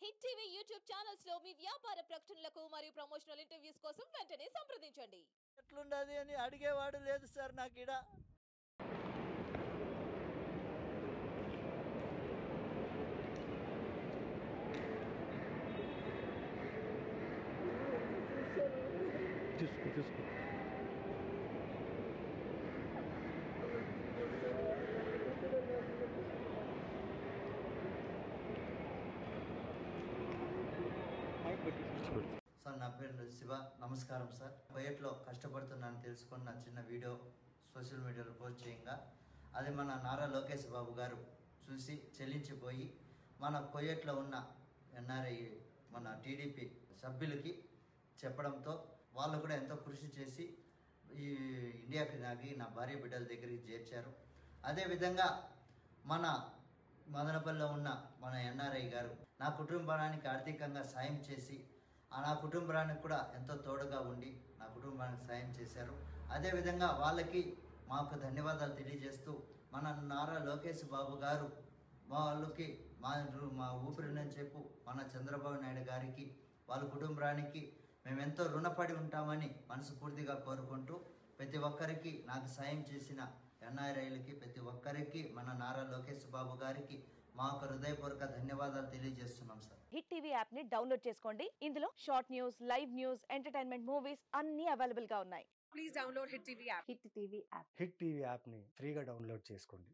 Hit TV YouTube channels లో మీ వ్యాపార ప్రకటనలకు మరియు ప్రమోషనల్ ఇంటర్వ్యూస్ కోసం వెంటనే సంప్రదించండి. ఎట్లున్నది అని అడిగేవాడు లేదు సార్ నాకు ఈడ. తీసుకో సార్ నా పేరు శివ. నమస్కారం సార్. కువైట్లో కష్టపడుతున్నాను తెలుసుకొని నా చిన్న వీడియో సోషల్ మీడియాలో పోస్ట్ చేయంగా అది మన నారా లోకేష్ బాబు గారు చూసి చెల్లించిపోయి మన కువైట్లో ఉన్న ఎన్ఆర్ఐ మన టీడీపీ సభ్యులకి చెప్పడంతో వాళ్ళు కూడా ఎంతో కృషి చేసి ఈ ఇండియాకి నాకి నా భార్య బిడ్డల దగ్గరికి చేర్చారు. అదేవిధంగా మన మదనపల్లిలో ఉన్న మన ఎన్ఆర్ఐ గారు నా కుటుంబానికి ఆర్థికంగా సాయం చేసి నా కుటుంబానికి కూడా ఎంతో తోడుగా ఉండి నా కుటుంబానికి సాయం చేశారు. అదేవిధంగా వాళ్ళకి మాకు ధన్యవాదాలు తెలియజేస్తూ మన నారా లోకేష్ బాబు గారు వాళ్ళకి మా ఊపిరినని చెప్పు మన చంద్రబాబు నాయుడు గారికి వాళ్ళ కుటుంబానికి మేము ఎంతో రుణపడి ఉంటామని మనస్ఫూర్తిగా కోరుకుంటూ ప్రతి ఒక్కరికి నాకు సాయం చేసిన ఎన్ఆర్ఐలకి ప్రతి ఒక్కరికి మన నారా లోకేష్ బాబు గారికి మా హృదయపూర్వక ధన్యవాదాలు తెలియజేస్తున్నాం సార్. హిట్ టీవీ యాప్ ని డౌన్లోడ్ చేసుకోండి. ఇందులో short news, live news, entertainment movies అన్ని అవైలబుల్ గా ఉన్నాయి. Please download Hit TV app. Hit TV app hit TV app ని ఫ్రీగా డౌన్లోడ్ చేసుకోండి.